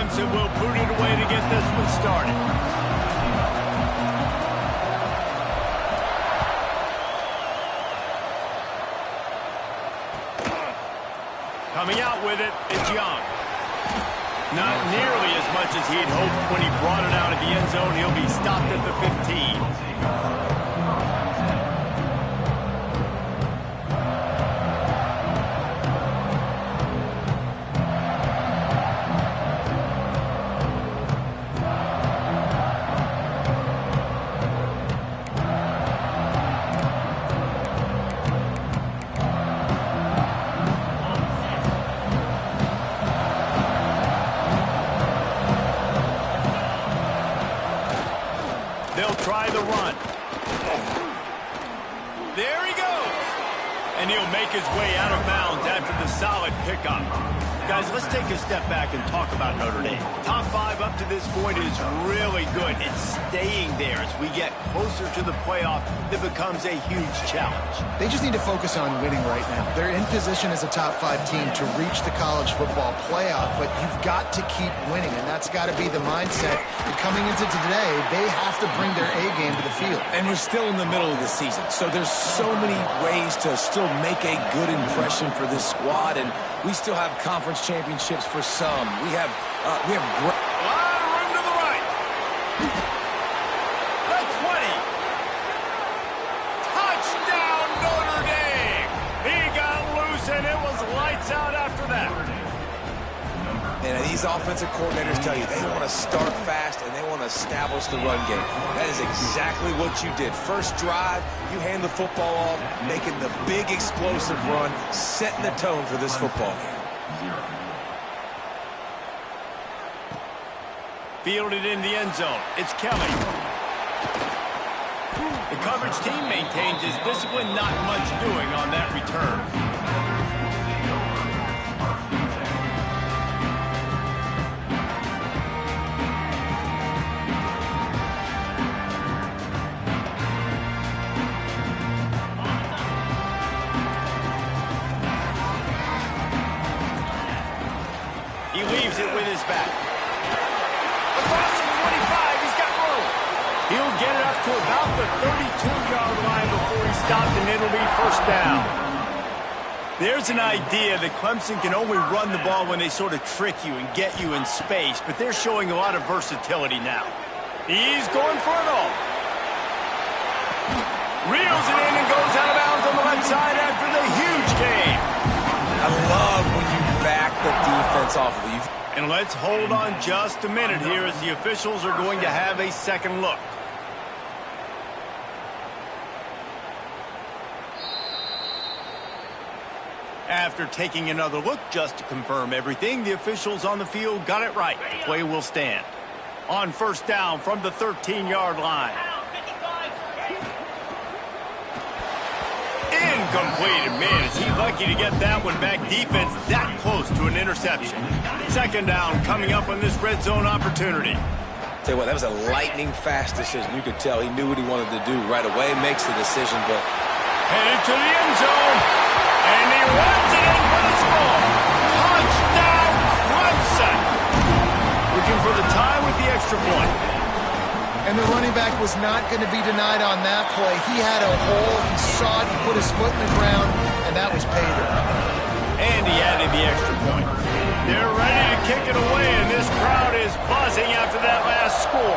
defense, and will put it away to get this one started. Coming out with it is Young. Not nearly as much as he'd hoped when he brought it out of the end zone. He'll be stopped at the 15. They'll try the run. There he goes. And he'll make his way out of bounds after the solid pickup. Guys, let's take a step back and talk about Notre Dame. Top 5 up to this point is really good. It's staying there as we get closer to the playoff. That becomes a huge challenge. They just need to focus on winning right now. They're in position as a top 5 team to reach the college football playoff, but you've got to keep winning, and that's got to be the mindset. And coming into today, they have to bring their A game to the field. And we're still in the middle of the season, so there's so many ways to still make a good impression for this squad, and we still have conference championships for some. We have great. A lot of room to the right. The 20. Touchdown, Notre Dame. He got loose, and it was lights out after that. And these offensive coordinators tell you they want to start fast and they want to establish the run game. That is exactly what you did. First drive, you hand the football off, making the big explosive run, setting the tone for this football game. Fielded in the end zone. It's Kelly. The coverage team maintains his discipline, not much doing on that return. He leaves it with his back. Across the 25, he's got room. He'll get it up to about the 32-yard line before he's stopped, and it'll be first down. There's an idea that Clemson can only run the ball when they sort of trick you and get you in space, but they're showing a lot of versatility now. He's going for it all. Reels it in and goes out of bounds on the left side after the huge gain. I love when you back the defense off of you. And let's hold on just a minute here as the officials are going to have a second look. After taking another look just to confirm everything, the officials on the field got it right. Play will stand. On first down from the 13-yard line. Incomplete. Man, is he lucky to get that one back. Defense that close to an interception. Second down coming up on this red zone opportunity. Tell you what, that was a lightning fast decision. You could tell he knew what he wanted to do right away. Makes the decision, but headed to the end zone. And he runs it in for the score. Touchdown, Clemson. Looking for the tie with the extra point. And the running back was not going to be denied on that play. He had a hole, he saw it, he put his foot in the ground, and that was pay dirt. And he added the extra point. They're ready to kick it away, and this crowd is buzzing after that last score.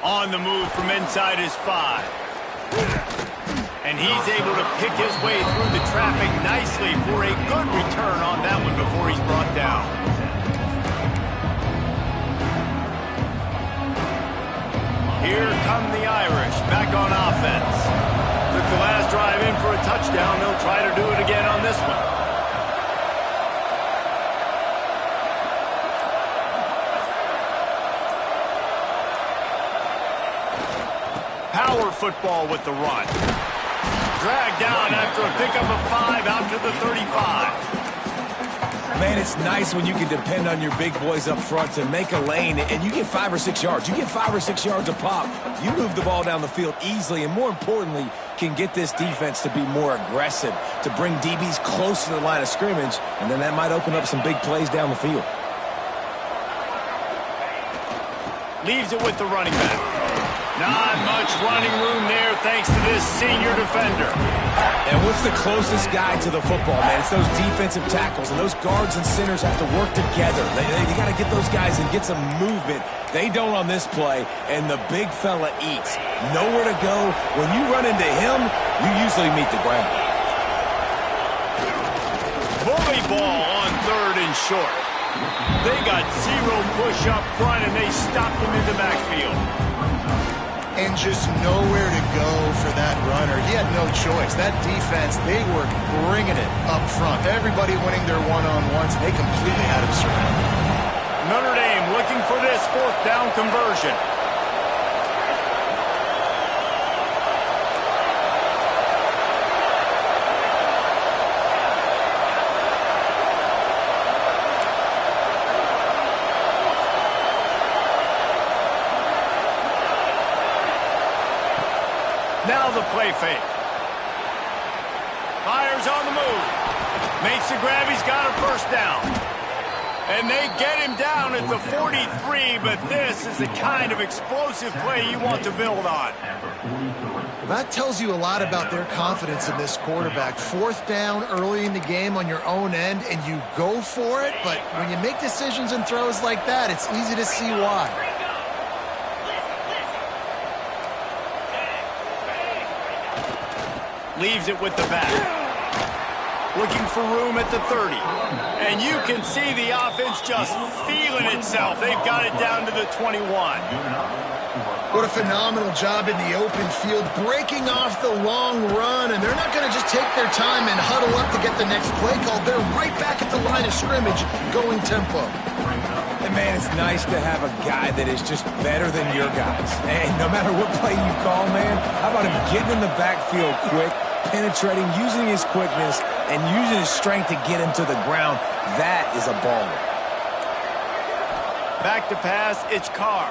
On the move from inside his 5. And he's able to pick his way through the traffic nicely for a good return on that one before he's brought down. Here come the Irish, back on offense. Took the last drive in for a touchdown. They'll try to do it again on this one. Power football with the run. Dragged down after a pickup of 5 out to the 35. Man, it's nice when you can depend on your big boys up front to make a lane, and you get 5 or 6 yards. You get 5 or 6 yards a pop. You move the ball down the field easily, and more importantly, can get this defense to be more aggressive, to bring DBs close to the line of scrimmage, and then that might open up some big plays down the field. Leaves it with the running back. Not much running room there thanks to this senior defender. And what's the closest guy to the football, man? It's those defensive tackles, and those guards and centers have to work together. They got to get those guys and get some movement. They don't on this play, and the big fella eats. Nowhere to go. When you run into him, you usually meet the ground. Bully ball on 3rd and short. They got 0 push up front, and they stopped him in the backfield. And just nowhere to go for that runner. He had no choice. That defense, they were bringing it up front. Everybody winning their one-on-ones, and they completely had him surrounded. Notre Dame looking for this 4th down conversion. Now the play fake. Fires on the move. Makes the grab. He's got a 1st down. And they get him down at the 43, but this is the kind of explosive play you want to build on. That tells you a lot about their confidence in this quarterback. 4th down early in the game on your own end, and you go for it, but when you make decisions and throws like that, it's easy to see why. Leaves it with the back. Looking for room at the 30. And you can see the offense just feeling itself. They've got it down to the 21. What a phenomenal job in the open field, breaking off the long run, and they're not going to just take their time and huddle up to get the next play called. They're right back at the line of scrimmage, going tempo. And man, it's nice to have a guy that is just better than your guys. And no matter what play you call, man, how about him getting in the backfield quick, penetrating, using his quickness, and using his strength to get him to the ground? That is a baller. Back to pass, it's Carr.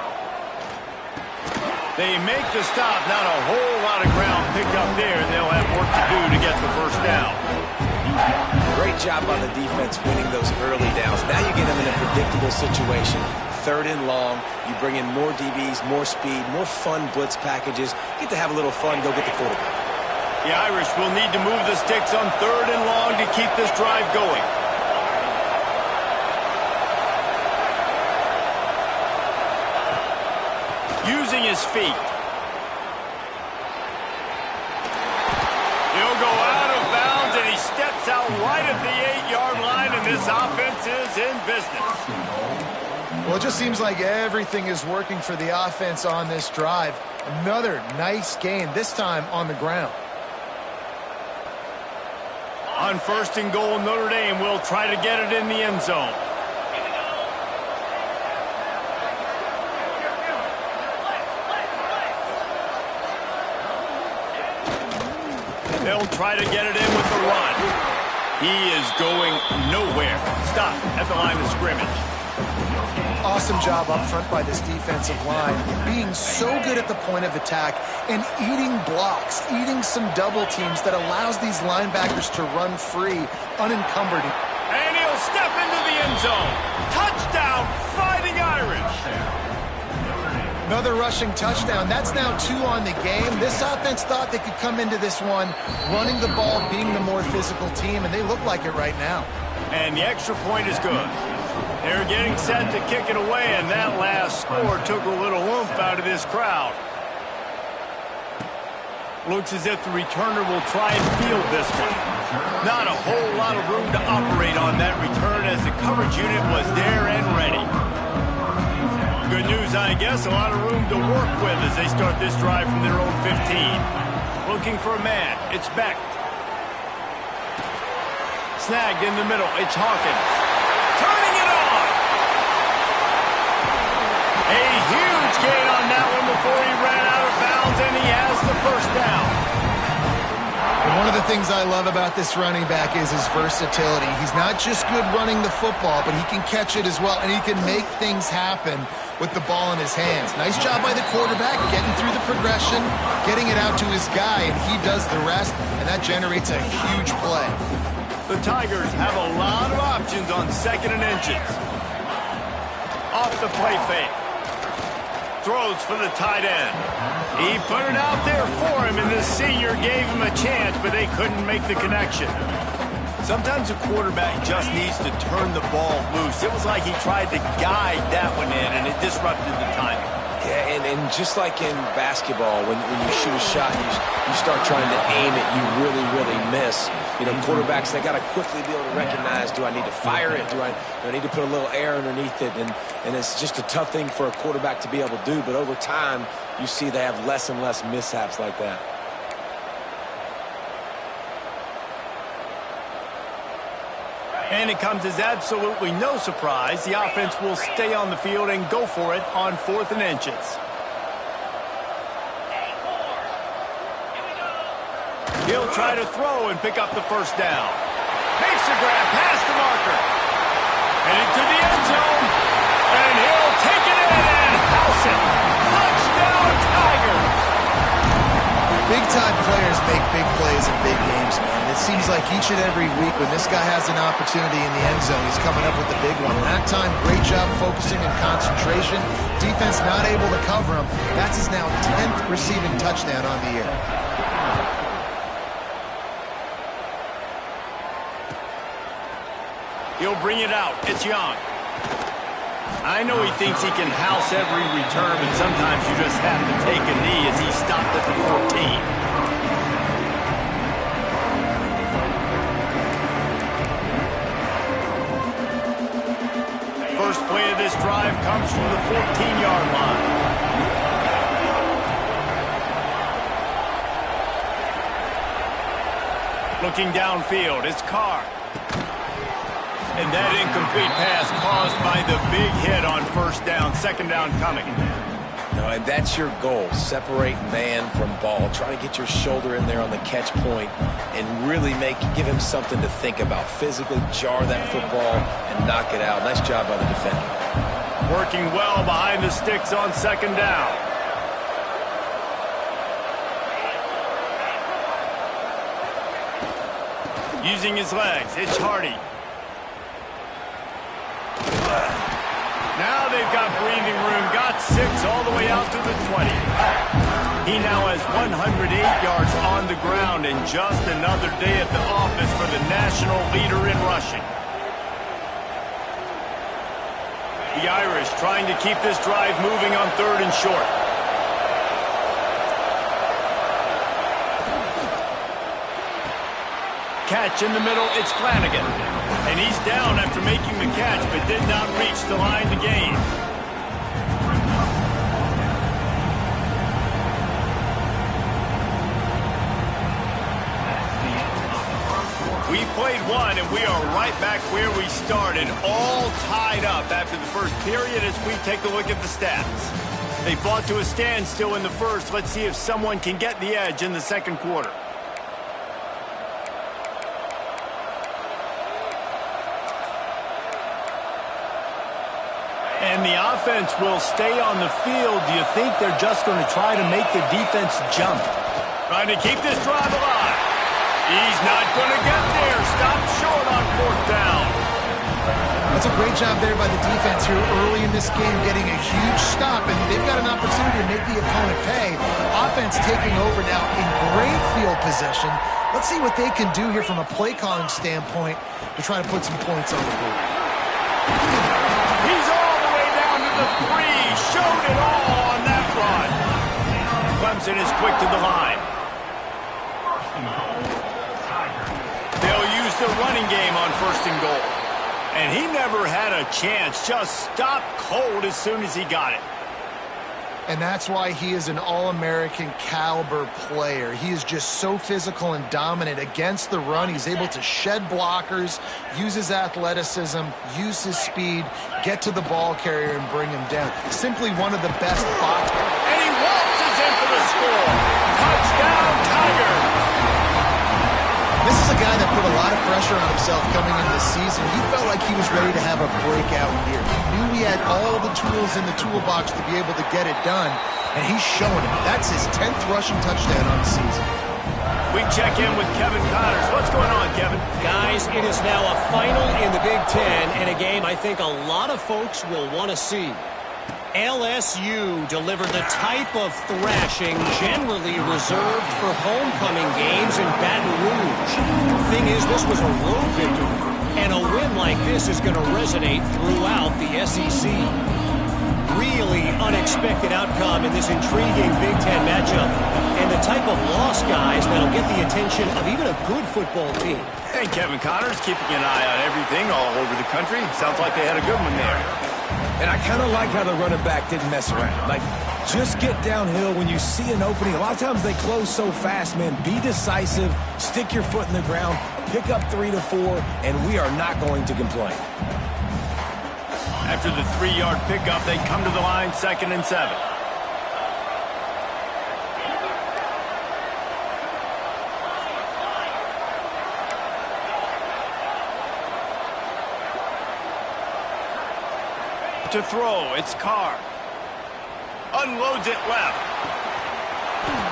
They make the stop, not a whole lot of ground picked up there, and they'll have work to do to get the 1st down. Great job on the defense winning those early downs. Now you get them in a predictable situation. 3rd and long, you bring in more DBs, more speed, more fun blitz packages. Get to have a little fun, go get the quarterback. The Irish will need to move the sticks on 3rd and long to keep this drive going. Using his feet. He'll go out of bounds, and he steps out right at the 8-yard line, and this offense is in business. Well, it just seems like everything is working for the offense on this drive. Another nice gain, this time on the ground. On 1st and goal, Notre Dame will try to get it in the end zone. They'll try to get it in with the run. He is going nowhere. Stop at the line of scrimmage. Awesome job up front by this defensive line, being so good at the point of attack and eating blocks, eating some double teams that allows these linebackers to run free, unencumbered. And he'll step into the end zone. Touchdown, Fighting Irish. Another rushing touchdown. That's now 2 on the game. This offense thought they could come into this one running the ball, being the more physical team, and they look like it right now. And the extra point is good. They're getting set to kick it away, and that last score took a little oomph out of this crowd. Looks as if the returner will try and field this one. Not a whole lot of room to operate on that return, as the coverage unit was there and ready. Good news, I guess, a lot of room to work with as they start this drive from their own 15. Looking for a man. It's Beck. Snagged in the middle. It's Hawkins. Turning it on. A huge gain on that one before he ran out of bounds, and he has the 1st down. One of the things I love about this running back is his versatility. He's not just good running the football, but he can catch it as well, and he can make things happen with the ball in his hands. Nice job by the quarterback, getting through the progression, getting it out to his guy, and he does the rest, and that generates a huge play. The Tigers have a lot of options on 2nd and inches. Off the play fake. Throws for the tight end. He put it out there for him, and the senior gave him a chance, but they couldn't make the connection. Sometimes a quarterback just needs to turn the ball loose. It was like he tried to guide that one in, and it disrupted the timing. Yeah, and just like in basketball, when you shoot a shot, you start trying to aim it, you really, really miss. You know, quarterbacks, they got to quickly be able to recognize, do I need to fire it? Do I need to put a little air underneath it? And it's just a tough thing for a quarterback to be able to do. But over time, you see they have less and less mishaps like that. And it comes as absolutely no surprise. The offense will stay on the field and go for it on 4th and inches. He'll try to throw and pick up the first down. Makes the grab past the marker. And into the end zone. And he'll take it in and house it. Touchdown, Tigers! Big-time players make big plays in big games, man. It seems like each and every week when this guy has an opportunity in the end zone, he's coming up with the big one. That time, great job focusing and concentration. Defense not able to cover him. That's his now 10th receiving touchdown on the year. He'll bring it out. It's Young. I know he thinks he can house every return, but sometimes you just have to take a knee as he stopped at the 14. First play of this drive comes from the 14-yard line. Looking downfield, it's Carr. And that incomplete pass caused by the big hit on first down. 2nd down coming. No, and that's your goal. Separate man from ball. Try to get your shoulder in there on the catch point and really give him something to think about. Physically jar that football and knock it out. Nice job by the defender. Working well behind the sticks on 2nd down. Using his legs, it's Hardy. Now they've got breathing room, got 6 all the way out to the 20. He now has 108 yards on the ground and just another day at the office for the national leader in rushing. The Irish trying to keep this drive moving on 3rd and short. Catch in the middle, it's Flanagan. And he's down after making the catch, but did not reach the line to gain. We played one, and we are right back where we started, all tied up after the first period as we take a look at the stats. They fought to a standstill in the first. Let's see if someone can get the edge in the 2nd quarter. And the offense will stay on the field. Do you think they're just going to try to make the defense jump? Trying to keep this drive alive. He's not going to get there. Stop short on 4th down. That's a great job there by the defense here early in this game, getting a huge stop, and they've got an opportunity to make the opponent pay. Offense taking over now in great field possession. Let's see what they can do here from a play calling standpoint to try to put some points on the board. He's all the way down to the 3. Showed it all on that run. Clemson is quick to the line. They'll use the running game on 1st and goal. And he never had a chance. Just stopped cold as soon as he got it. And that's why he is an All-American caliber player. He is just so physical and dominant against the run. He's able to shed blockers, use his athleticism, use his speed, get to the ball carrier and bring him down. Simply one of the best boxers. And he waltzes in for the score. Touchdown, Tigers. This is a guy that put a lot of pressure on himself coming into this season. He felt like he was ready to have a breakout year. He knew he had all the tools in the toolbox to be able to get it done, and he's showing it. That's his 10th rushing touchdown on the season. We check in with Kevin Connors. What's going on, Kevin? Guys, it is now a final in the Big Ten, and a game I think a lot of folks will want to see. LSU delivered the type of thrashing generally reserved for homecoming games in Baton Rouge. The thing is, this was a road victory, and a win like this is going to resonate throughout the SEC. Really unexpected outcome in this intriguing Big Ten matchup, and the type of loss, guys, that'll get the attention of even a good football team. Hey, Kevin Connors, keeping an eye on everything all over the country. Sounds like they had a good one there. And I kind of like how the running back didn't mess around. Like, just get downhill when you see an opening. A lot of times they close so fast, man. Be decisive, stick your foot in the ground, pick up 3 to 4, and we are not going to complain. After the 3-yard pickup, they come to the line, 2nd and 7. To throw, it's Carr. Unloads it left.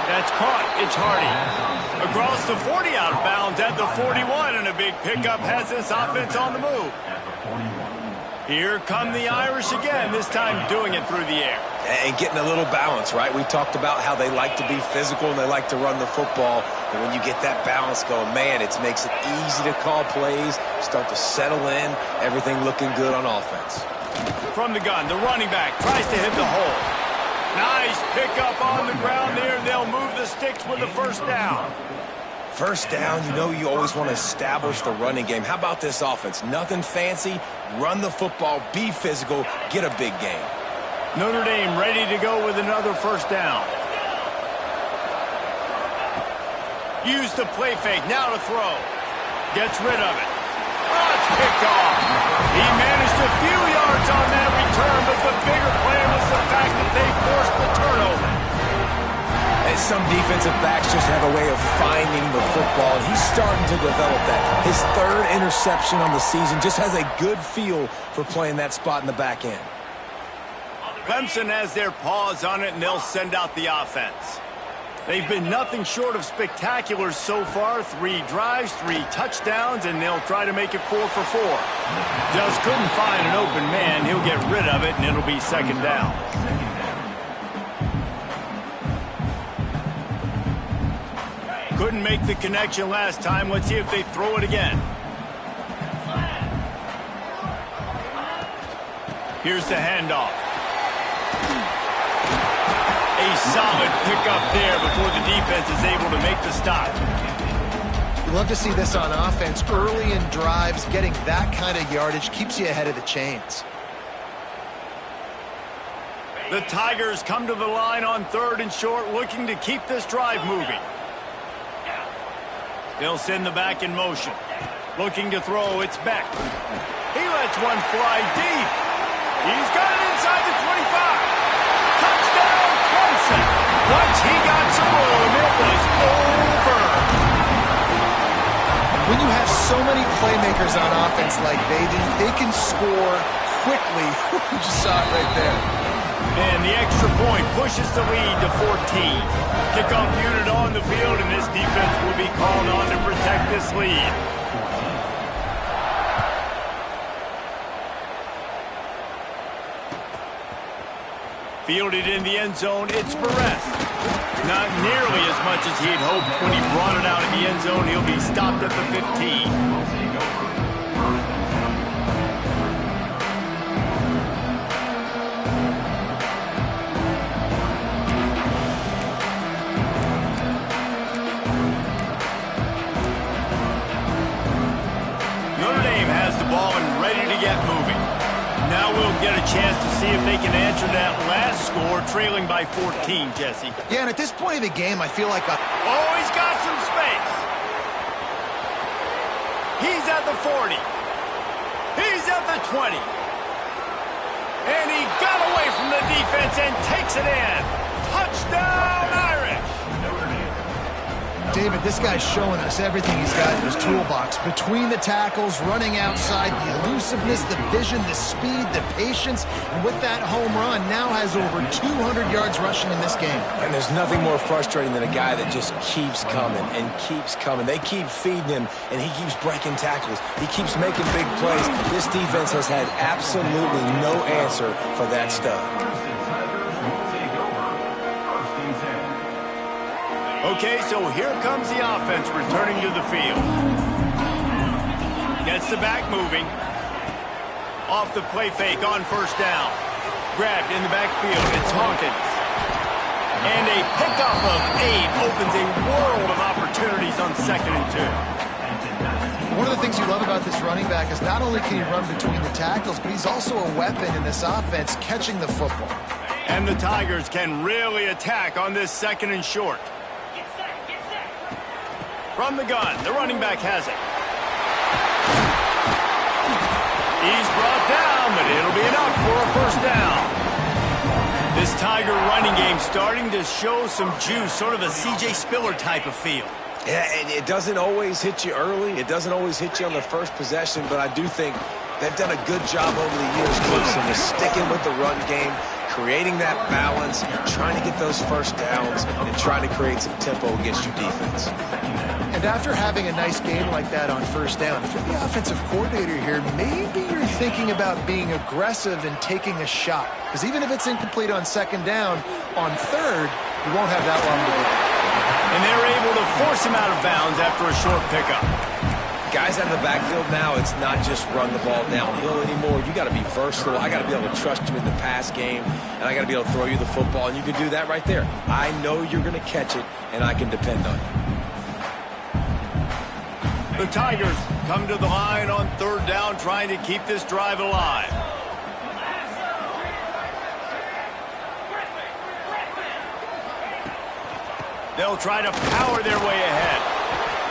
That's caught. It's Hardy. Across the 40, out of bounds at the 41, and a big pickup has this offense on the move. Here come the Irish again, this time doing it through the air. And getting a little balance, right? We talked about how they like to be physical and they like to run the football. And when you get that balance going, man, it makes it easy to call plays, start to settle in, everything looking good on offense. From the gun, the running back tries to hit the hole. Nice pickup on the ground there. They'll move the sticks with the first down. First down, you know you always want to establish the running game. How about this offense? Nothing fancy. Run the football, be physical, get a big game. Notre Dame ready to go with another first down. Use the play fake, now to throw. Gets rid of it. Oh, it's picked off. He managed a few yards on that return, but the bigger play was the fact that they forced the turnover. And some defensive backs just have a way of finding the football, and he's starting to develop that. His 3rd interception on the season, just has a good feel for playing that spot in the back end. Clemson has their paws on it, and they'll send out the offense. They've been nothing short of spectacular so far. 3 drives, 3 touchdowns, and they'll try to make it 4 for 4. Just couldn't find an open man. He'll get rid of it, and it'll be 2nd down. Couldn't make the connection last time. Let's see if they throw it again. Here's the handoff. A solid pickup there before the defense is able to make the stop. You love to see this on offense. Early in drives, getting that kind of yardage keeps you ahead of the chains. The Tigers come to the line on 3rd and short, looking to keep this drive moving. They'll send the back in motion. Looking to throw, it's Beck. He lets one fly deep. He's got it inside the 25. Touchdown, Clemson. Once he got some room, it was over. When you have so many playmakers on offense like they can score quickly. You just saw it right there. And the extra point pushes the lead to 14. Kickoff unit on the field, and this defense will be called on to protect this lead. Fielded in the end zone, it's Barrett. Not nearly as much as he'd hoped when he brought it out in the end zone. He'll be stopped at the 15. Notre Dame has the ball and ready to get moving. Now we'll get a chance to see if they can answer that last score, trailing by 14, Jesse. Yeah, and at this point of the game, I feel like Oh, he's got some space. He's at the 40. He's at the 20. And he got away from the defense and takes it in. Touchdown, Irish. David, this guy's showing us everything he's got in his toolbox. Between the tackles, running outside, the elusiveness, the vision, the speed, the patience, and with that home run, now has over 200 yards rushing in this game. And there's nothing more frustrating than a guy that just keeps coming and keeps coming. They keep feeding him, and he keeps breaking tackles. He keeps making big plays. This defense has had absolutely no answer for that stud. Okay, so here comes the offense returning to the field. Gets the back moving. Off the play fake on first down. Grabbed in the backfield. It's Hawkins. And a pickup of 8 opens a world of opportunities on 2nd and 2. One of the things you love about this running back is not only can he run between the tackles, but he's also a weapon in this offense catching the football. And the Tigers can really attack on this 2nd and short. From the gun, the running back has it. He's brought down, but it'll be enough for a first down. This Tiger running game starting to show some juice, sort of a C.J. Spiller type of feel. Yeah, and it doesn't always hit you early. It doesn't always hit you on the first possession, but I do think they've done a good job over the years, Clemson, of sticking with the run game, creating that balance, trying to get those first downs, and trying to create some tempo against your defense. And after having a nice game like that on first down, if you're the offensive coordinator here, maybe you're thinking about being aggressive and taking a shot. Because even if it's incomplete on 2nd down, on 3rd, you won't have that long to go. And they're able to force him out of bounds after a short pickup. Guys out of the backfield now, it's not just run the ball downhill anymore. You got to be versatile. I got to be able to trust you in the pass game, and I got to be able to throw you the football, and you can do that right there. I know you're going to catch it, and I can depend on you. The Tigers come to the line on 3rd down, trying to keep this drive alive. They'll try to power their way ahead.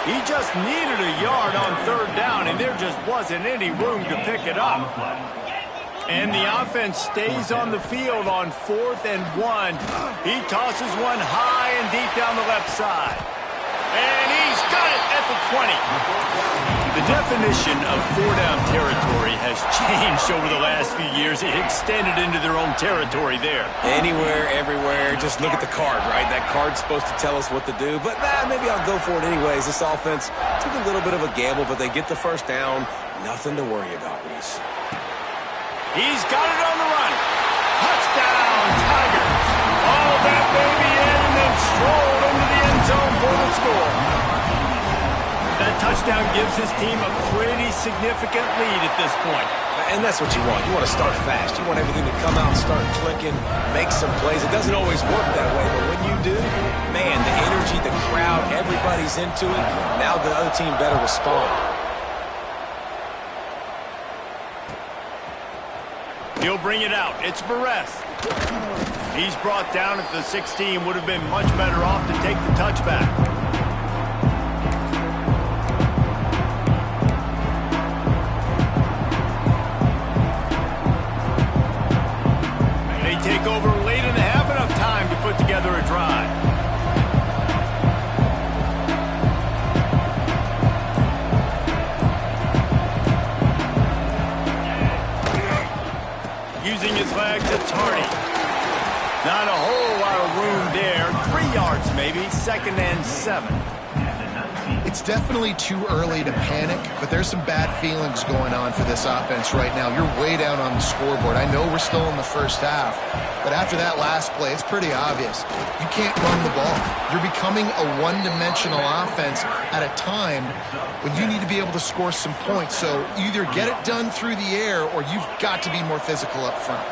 He just needed a yard on 3rd down, and there just wasn't any room to pick it up. And the offense stays on the field on 4th and 1. He tosses one high and deep down the left side. And he's got it at the 20. The definition of 4-down territory has changed over the last few years. It extended into their own territory there. Anywhere, everywhere, just look at the card, right? That card's supposed to tell us what to do, but maybe I'll go for it anyways. This offense took a little bit of a gamble, but they get the first down. Nothing to worry about, Reese. He's got it on the run. Touchdown, Tigers. All that baby in and then strolled into the end zone for the score. That touchdown gives his team a pretty significant lead at this point. And that's what you want. You want to start fast. You want everything to come out and start clicking, make some plays. It doesn't always work that way, but when you do, man, the energy, the crowd, everybody's into it. Now the other team better respond. He'll bring it out. It's Barres. He's brought down at the 16. Would have been much better off to take the touchback. They take over late in the half, enough time to put together a drive. Using his legs, it's Hardy. Not a whole lot of room there. 3 yards maybe, 2nd and 7. It's definitely too early to panic, but there's some bad feelings going on for this offense right now. You're way down on the scoreboard. I know we're still in the first half, but after that last play, it's pretty obvious. You can't run the ball. You're becoming a one-dimensional offense at a time when you need to be able to score some points. So either get it done through the air or you've got to be more physical up front.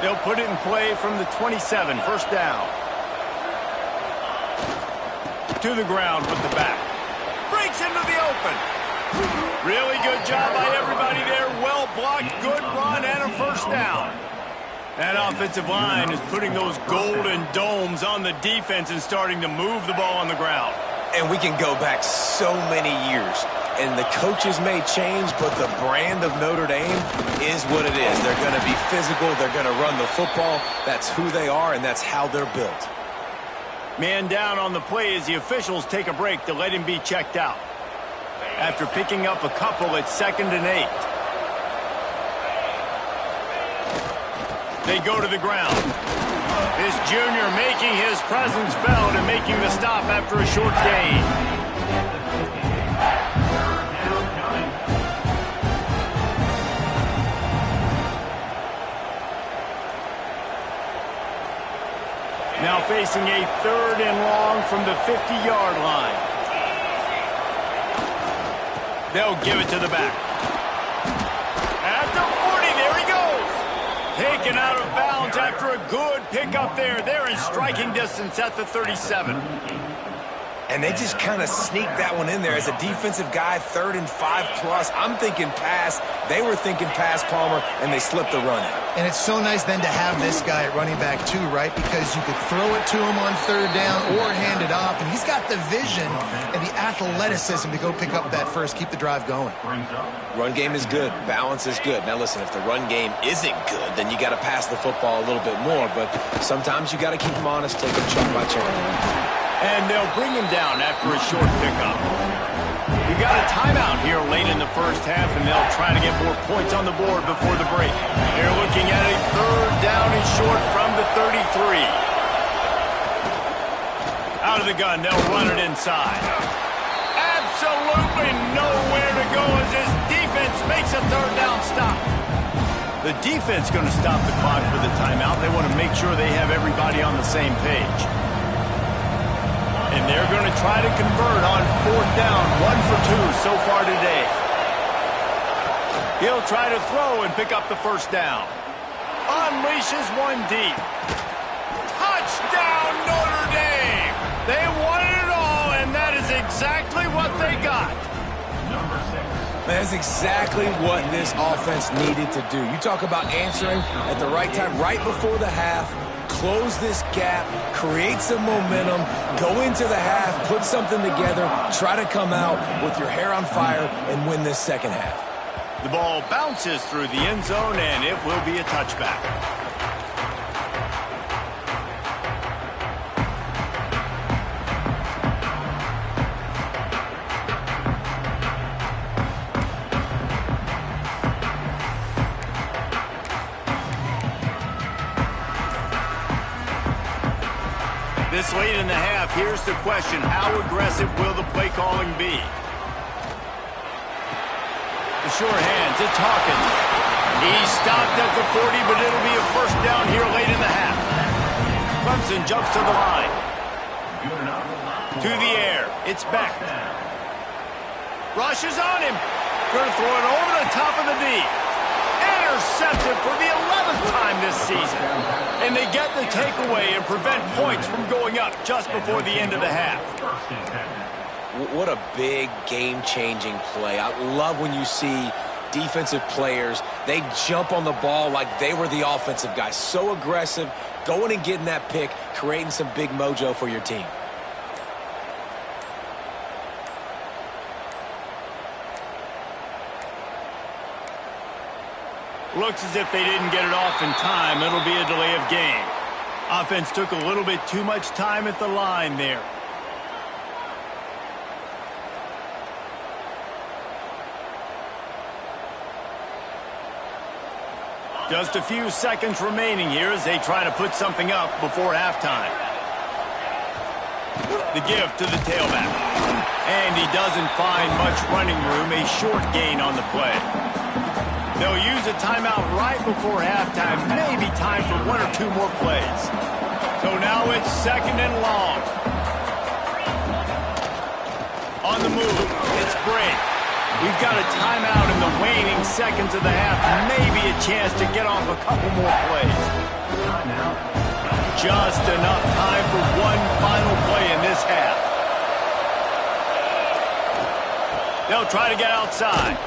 They'll put it in play from the 27, first down. To the ground with the back. Breaks into the open. Really good job by everybody there. Well blocked, good run, and a first down. That offensive line is putting those golden domes on the defense and starting to move the ball on the ground. And we can go back so many years. And the coaches may change, but the brand of Notre Dame is what it is. They're going to be physical. They're going to run the football. That's who they are, and that's how they're built. Man down on the play as the officials take a break to let him be checked out. After picking up a couple, it's 2nd and 8. They go to the ground. This junior making his presence felt and making the stop after a short gain. Now facing a 3rd and long from the 50-yard line. They'll give it to the back. At the 40, there he goes. Taken out of bounds after a good pickup there. They're in striking distance at the 37. And they just kind of sneaked that one in there. As a defensive guy, 3rd and 5+. I'm thinking pass. They were thinking pass, Palmer, and they slipped the run in. And it's so nice then to have this guy at running back too, right? Because you could throw it to him on 3rd down or hand it off. And he's got the vision and the athleticism to go pick up that first, keep the drive going. Run game is good. Balance is good. Now, listen, if the run game isn't good, then you got to pass the football a little bit more. But sometimes you got to keep them honest, take them chunk by chunk. And they'll bring him down after a short pickup. We got a timeout here late in the first half, and they'll try to get more points on the board before the break. They're looking at a 3rd down and short from the 33. Out of the gun, they'll run it inside. Absolutely nowhere to go as his defense makes a 3rd down stop. The defense going to stop the clock with a timeout. They want to make sure they have everybody on the same page. And they're going to try to convert on 4th down, 1 for 2 so far today. He'll try to throw and pick up the 1st down. Unleashes one deep. Touchdown, Notre Dame! They wanted it all, and that is exactly what they got. That's exactly what this offense needed to do. You talk about answering at the right time, right before the half. Close this gap, create some momentum, go into the half, put something together, try to come out with your hair on fire and win this 2nd half. The ball bounces through the end zone, and it will be a touchback. This late in the half, here's the question. How aggressive will the play calling be? The sure hands, it's Hawkins. He's stopped at the 40, but it'll be a 1st down here late in the half. Clemson jumps to the line. To the air, it's Beck. Rushes on him. Going to throw it over the top of the knee. Intercepted for the 11th time this season. And they get the takeaway and prevent points from going up just before the end of the half. What a big game-changing play. I love when you see defensive players, they jump on the ball like they were the offensive guy. So aggressive, going and getting that pick, creating some big mojo for your team. Looks as if they didn't get it off in time. It'll be a delay of game. Offense took a little bit too much time at the line there. Just a few seconds remaining here as they try to put something up before halftime. The give to the tailback. And he doesn't find much running room. A short gain on the play. They'll use a timeout right before halftime. Maybe time for 1 or 2 more plays. So now it's 2nd and long. On the move, it's Bray. We've got a timeout in the waning seconds of the half. Maybe a chance to get off a couple more plays. Just enough time for one final play in this half. They'll try to get outside.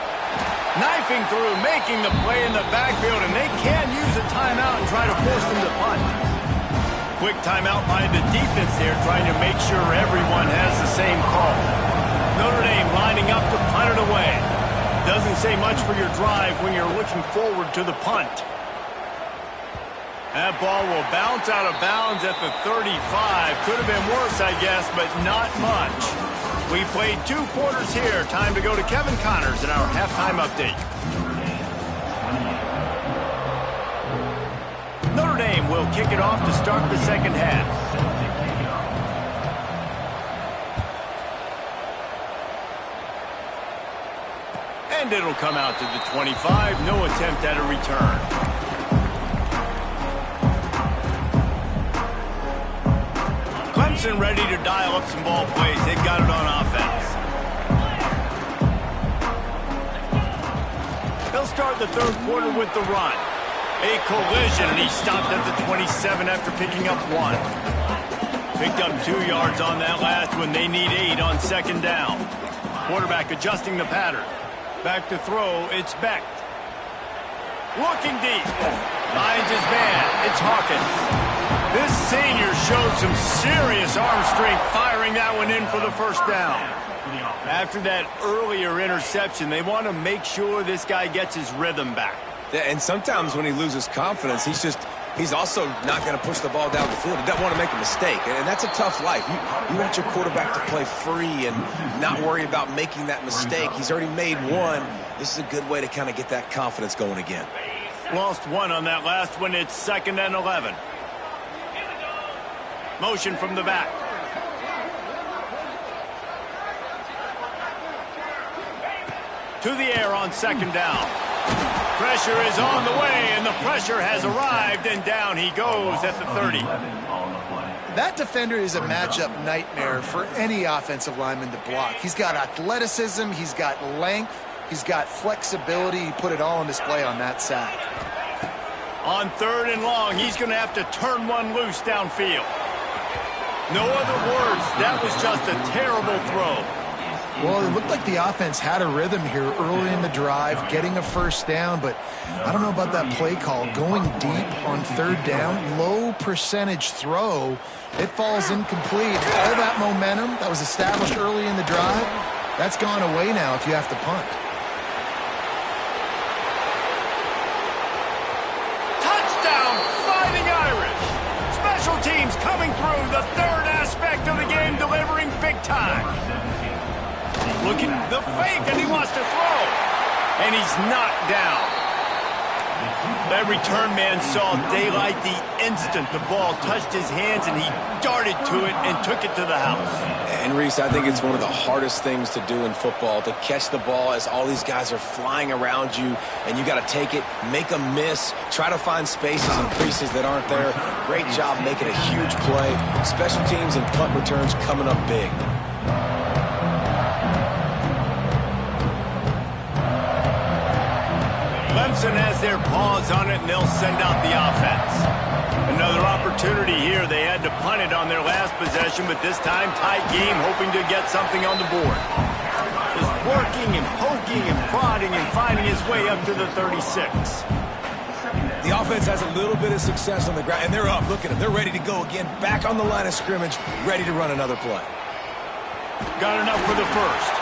Knifing through, making the play in the backfield, and they can use a timeout and try to force them to punt. Quick timeout by the defense there, trying to make sure everyone has the same call. Notre Dame lining up to punt it away. Doesn't say much for your drive when you're looking forward to the punt. That ball will bounce out of bounds at the 35. Could have been worse, I guess, but not much. We played 2 quarters here. Time to go to Kevin Connors in our halftime update. Notre Dame will kick it off to start the second half. And it'll come out to the 25. No attempt at a return. Clemson ready to dial up some ball plays. They've got it on offense. They'll start the third quarter with the run. A collision, and he stopped at the 27 after picking up 1. Picked up 2 yards on that last one. They need 8 on second down. Quarterback adjusting the pattern. Back to throw, it's Beck. Looking deep. Finds his man. It's Hawkins. This senior showed some serious arm strength firing that one in for the first down. After that earlier interception, they want to make sure this guy gets his rhythm back. Yeah, and sometimes when he loses confidence, he's also not going to push the ball down the field. He doesn't want to make a mistake, and that's a tough life. You want your quarterback to play free and not worry about making that mistake. He's already made one. This is a good way to kind of get that confidence going again. Lost 1 on that last one. It's 2nd and 11. Motion from the back. To the air on second down. Pressure is on the way, and the pressure has arrived, and down he goes at the 30. That defender is a matchup nightmare for any offensive lineman to block. He's got athleticism, he's got length, he's got flexibility. He put it all on display on that sack. On 3rd and long, he's going to have to turn one loose downfield. No other words. That was just a terrible throw. Well, it looked like the offense had a rhythm here early in the drive, getting a first down, but I don't know about that play call. Going deep on 3rd down, low percentage throw, it falls incomplete. All that momentum that was established early in the drive, that's gone away now if you have to punt. Touchdown, Fighting Irish. Special teams coming through, the 3rd aspect of the game, delivering big time. Looking the fake, and he wants to throw. And he's knocked down. That return man saw daylight the instant the ball touched his hands, and he darted to it and took it to the house. And, Reese, I think it's one of the hardest things to do in football, to catch the ball as all these guys are flying around you, and you got to take it, make a miss, try to find spaces and creases that aren't there. Great job making a huge play. Special teams and punt returns coming up big. Clemson has their paws on it, and they'll send out the offense. Another opportunity here. They had to punt it on their last possession, but this time tight game, hoping to get something on the board. Just working and poking and prodding and finding his way up to the 36. The offense has a little bit of success on the ground, and they're up. Look at them. They're ready to go again, back on the line of scrimmage, ready to run another play. Got enough for the first.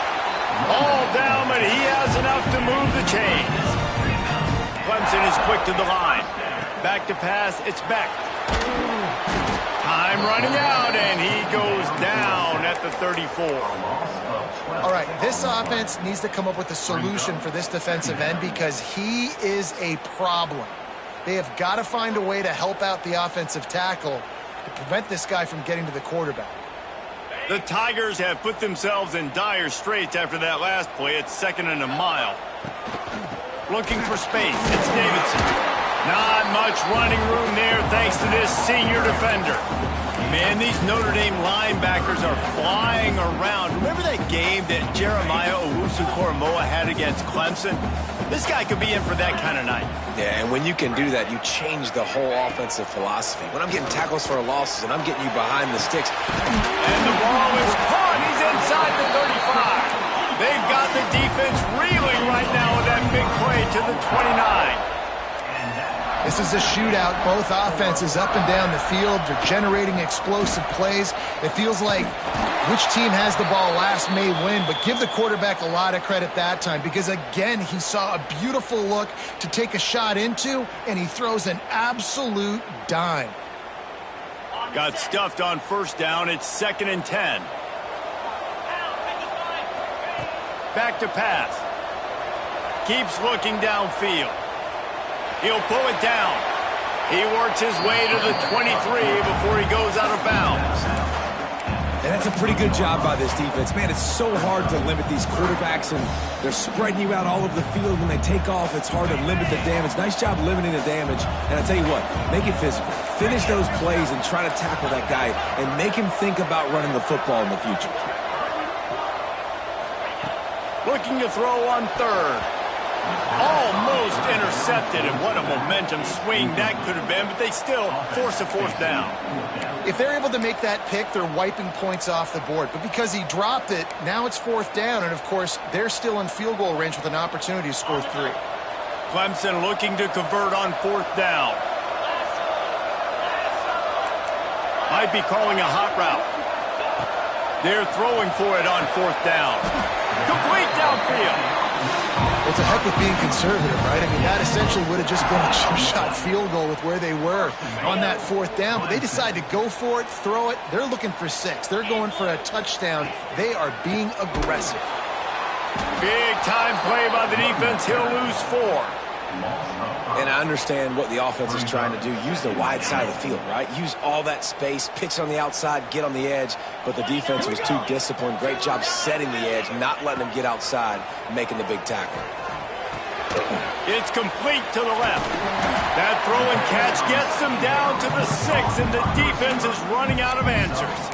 All down, but he has enough to move the chains. Clemson is quick to the line. Back to pass, it's Beck. Time running out, and he goes down at the 34. All right, this offense needs to come up with a solution for this defensive end because he is a problem. They have got to find a way to help out the offensive tackle to prevent this guy from getting to the quarterback. The Tigers have put themselves in dire straits after that last play. It's 2nd and a mile. Looking for space. It's Davidson. Not much running room there thanks to this senior defender. Man, these Notre Dame linebackers are flying around. Remember that game that Jeremiah Owusu-Koramoah had against Clemson? This guy could be in for that kind of night. Yeah, and when you can do that, you change the whole offensive philosophy. When I'm getting tackles for losses and I'm getting you behind the sticks. And the ball is caught. He's inside the 35. They've got the defense reeling right now with that big play to the 29. This is a shootout. Both offenses up and down the field. They're generating explosive plays. It feels like which team has the ball last may win, but give the quarterback a lot of credit that time because, again, he saw a beautiful look to take a shot into, and he throws an absolute dime. Got stuffed on first down. It's 2nd and 10. Back to pass. Keeps looking downfield. He'll pull it down. He works his way to the 23 before he goes out of bounds. And that's a pretty good job by this defense. Man, it's so hard to limit these quarterbacks, and they're spreading you out all over the field. When they take off, it's hard to limit the damage. Nice job limiting the damage. And I tell you what, make it physical. Finish those plays and try to tackle that guy and make him think about running the football in the future. Looking to throw on 3rd. Almost intercepted, and what a momentum swing that could have been, but they still force a 4th down. If they're able to make that pick, they're wiping points off the board. But because he dropped it, now it's 4th down, and of course, they're still in field goal range with an opportunity to score 3. Clemson looking to convert on 4th down. Might be calling a hot route. They're throwing for it on 4th down. Complete downfield. It's a heck of being conservative, right? I mean, that essentially would have just been a chip shot field goal with where they were on that 4th down. But they decide to go for it, throw it. They're looking for 6. They're going for a touchdown. They are being aggressive. Big time play by the defense. He'll lose 4. And I understand what the offense is trying to do. Use the wide side of the field, right? Use all that space, pitch on the outside, get on the edge. But the defense was too disciplined. Great job setting the edge, not letting them get outside, making the big tackle. It's complete to the left. That throw and catch gets them down to the 6, and the defense is running out of answers.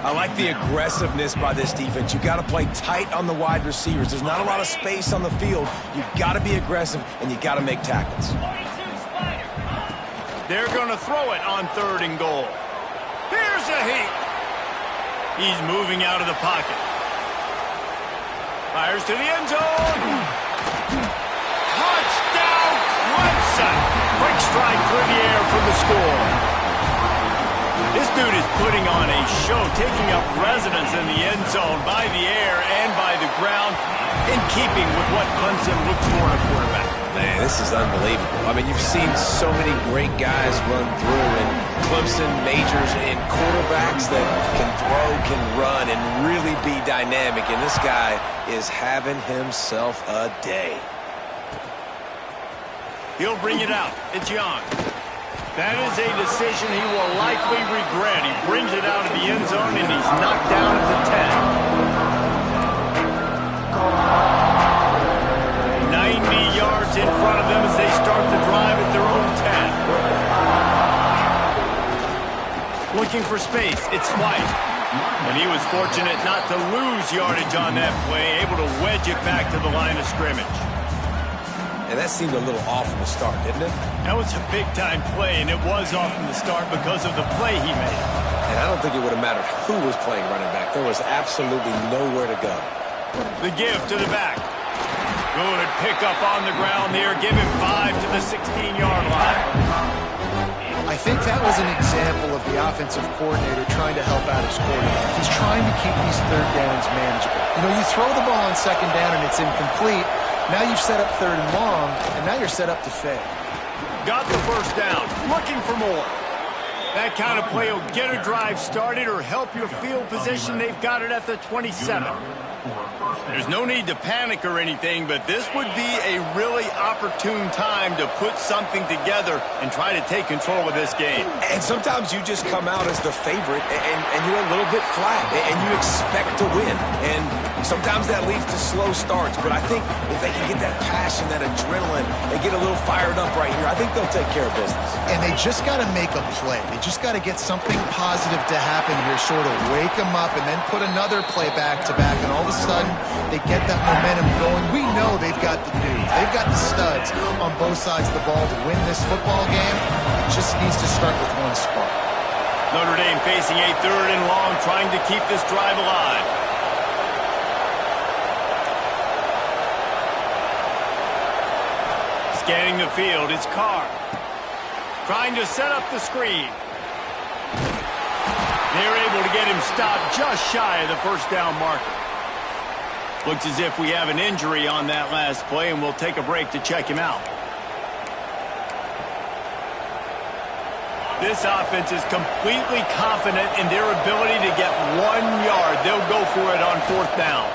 I like the aggressiveness by this defense. You got to play tight on the wide receivers. There's not a lot of space on the field. You got to be aggressive, and you got to make tackles. They're going to throw it on 3rd and goal. Here's a heat. He's moving out of the pocket. Fires to the end zone. Touchdown, Clemson. Quick strike through the air for the score. This dude is putting on a show, taking up residence in the end zone by the air and by the ground, in keeping with what Clemson looks for in a quarterback. Man, this is unbelievable. I mean, you've seen so many great guys run through, and Clemson majors in quarterbacks that can throw, can run, and really be dynamic, and this guy is having himself a day. He'll bring it out. It's Young. That is a decision he will likely regret. He brings it out of the end zone, and he's knocked down at the 10. 90 yards in front of them as they start the drive at their own 10. Looking for space. It's White. And he was fortunate not to lose yardage on that play, able to wedge it back to the line of scrimmage. And that seemed a little off from the start, didn't it? That was a big-time play, and it was off from the start because of the play he made. And I don't think it would have mattered who was playing running back. There was absolutely nowhere to go. The give to the back. Good pickup on the ground there. Give him 5 to the 16-yard line. I think that was an example of the offensive coordinator trying to help out his quarterback. He's trying to keep these 3rd downs manageable. You know, you throw the ball on 2nd down and it's incomplete. Now you've set up 3rd and long, and now you're set up to fail. Got the 1st down. Looking for more. That kind of play will get a drive started or help your field position. They've got it at the 27. There's no need to panic or anything, but this would be a really opportune time to put something together and try to take control of this game. And sometimes you just come out as the favorite, and you're a little bit flat, and you expect to win. And sometimes that leads to slow starts, but I think if they can get that passion, that adrenaline, they get a little fired up right here, I think they'll take care of business. And they just got to make a play. They just got to get something positive to happen here, sort of wake them up, and then put another play back-to-back, and all of a sudden they get that momentum going. We know they've got the dudes. They've got the studs on both sides of the ball to win this football game. It just needs to start with one spark. Notre Dame facing a 3rd and long, trying to keep this drive alive. Scanning the field, it's Carr. Trying to set up the screen. They're able to get him stopped just shy of the first down marker. Looks as if we have an injury on that last play, and we'll take a break to check him out. This offense is completely confident in their ability to get 1 yard. They'll go for it on fourth down.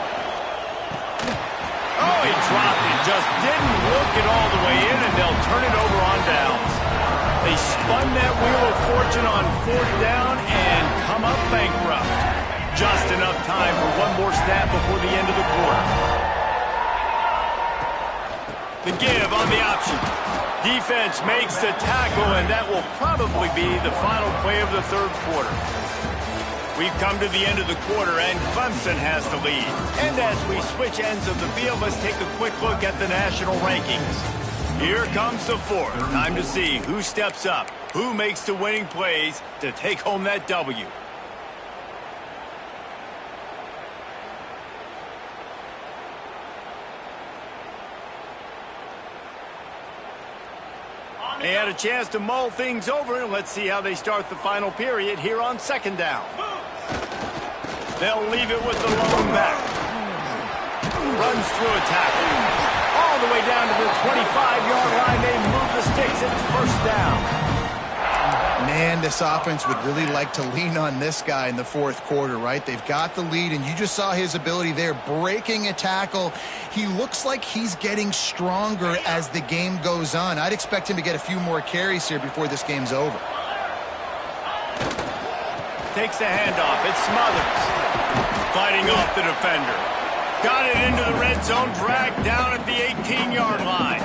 Oh, he dropped it. Just didn't look it all the way in, and they'll turn it over on downs. They spun that wheel of fortune on fourth down and come up bankrupt. Just enough time for one more snap before the end of the quarter. The give on the option. Defense makes the tackle, and that will probably be the final play of the third quarter. We've come to the end of the quarter, and Clemson has the lead. And as we switch ends of the field, let's take a quick look at the national rankings. Here comes the fourth. Time to see who steps up, who makes the winning plays to take home that W. They had a chance to mull things over, and let's see how they start the final period here on second down. They'll leave it with the lone back. Runs through a tackle. All the way down to the 25-yard line. They move the sticks. It's first down. Man, this offense would really like to lean on this guy in the fourth quarter, right? They've got the lead, and you just saw his ability there, breaking a tackle. He looks like he's getting stronger as the game goes on. I'd expect him to get a few more carries here before this game's over. Takes the handoff. It's Smothers. Fighting off the defender. Got it into the red zone, dragged down at the 18-yard line.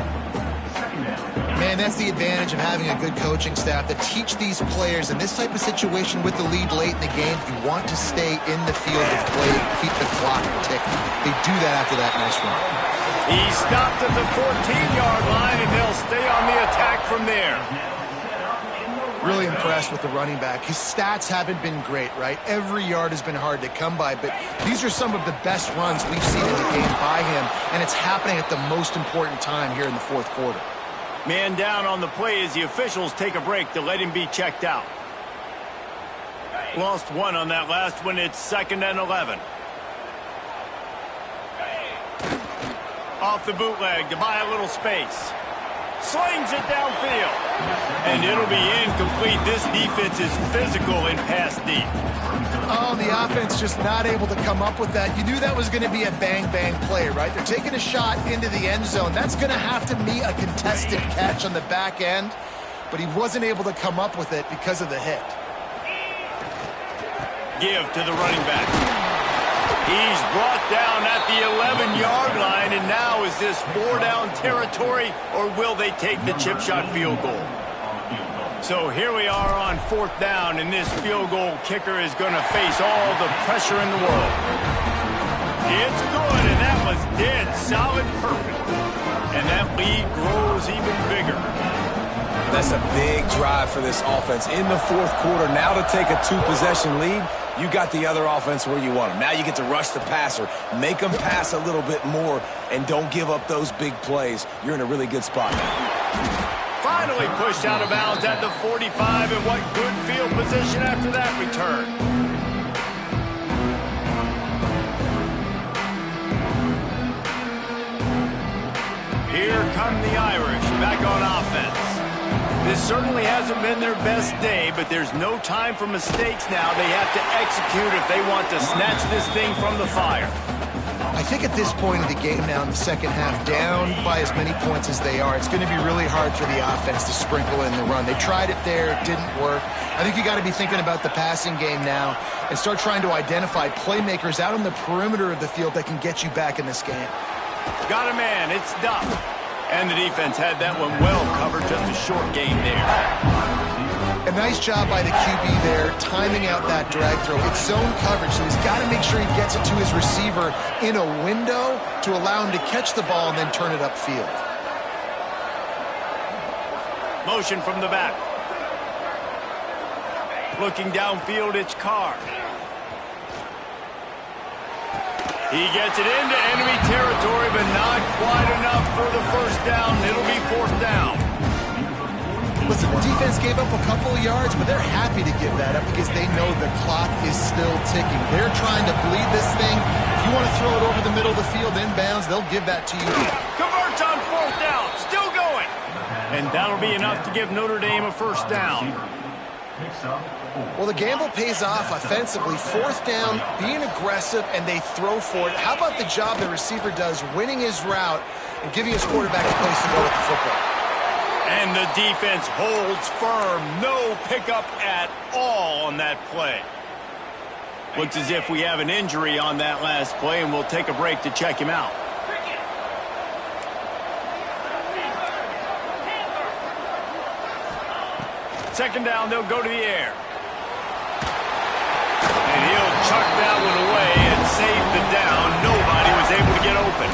Man, that's the advantage of having a good coaching staff that teach these players in this type of situation with the lead late in the game. You want to stay in the field of play, keep the clock ticking. They do that after that nice run. He stopped at the 14-yard line, and they'll stay on the attack from there. Really impressed with the running back. His stats haven't been great, right? Every yard has been hard to come by, but these are some of the best runs we've seen in the game by him, and it's happening at the most important time here in the fourth quarter. Man down on the play as the officials take a break to let him be checked out. Lost one on that last one. It's 2nd and 11. Off the bootleg to buy a little space. Slings it downfield. And it'll be incomplete. This defense is physical in pass deep. Oh, the offense just not able to come up with that. You knew that was going to be a bang-bang play, right? They're taking a shot into the end zone. That's going to have to be a contested catch on the back end, but he wasn't able to come up with it because of the hit. Give to the running back. He's brought down at the 11-yard line, and now is this 4-down territory, or will they take the chip shot field goal? So here we are on fourth down, and this field goal kicker is going to face all the pressure in the world. It's good, and that was dead solid perfect. And that lead grows even bigger. That's a big drive for this offense in the fourth quarter. Now to take a 2-possession lead, you got the other offense where you want them. Now you get to rush the passer, make them pass a little bit more, and don't give up those big plays. You're in a really good spot now. Finally pushed out of bounds at the 45, and what good field position after that return. Here come the Irish back on offense. This certainly hasn't been their best day, but there's no time for mistakes now. They have to execute if they want to snatch this thing from the fire. I think at this point of the game now in the second half, down by as many points as they are, it's going to be really hard for the offense to sprinkle in the run. They tried it there, it didn't work. I think you got to be thinking about the passing game now and start trying to identify playmakers out on the perimeter of the field that can get you back in this game. Got a man, it's Duff. And the defense had that one well covered, just a short gain there. A nice job by the QB there, timing out that drag throw. It's zone coverage, so he's got to make sure he gets it to his receiver in a window to allow him to catch the ball and then turn it upfield. Motion from the back. Looking downfield, it's Carr. He gets it into enemy territory, but not quite enough. out for the first down. It'll be 4th down. Listen, the defense gave up a couple of yards, but they're happy to give that up because they know the clock is still ticking. They're trying to bleed this thing. If you want to throw it over the middle of the field inbounds, they'll give that to you. Converts on 4th down. Still going. And that'll be enough to give Notre Dame a first down. Well, the gamble pays off offensively. 4th down, being aggressive, and they throw for it. How about the job the receiver does, winning his route and giving his quarterback a place to go with the football? And the defense holds firm. No pickup at all on that play. Looks as if we have an injury on that last play, and we'll take a break to check him out. Second down, they'll go to the air. And he'll chuck that one away and save the down. Nobody was able to get open.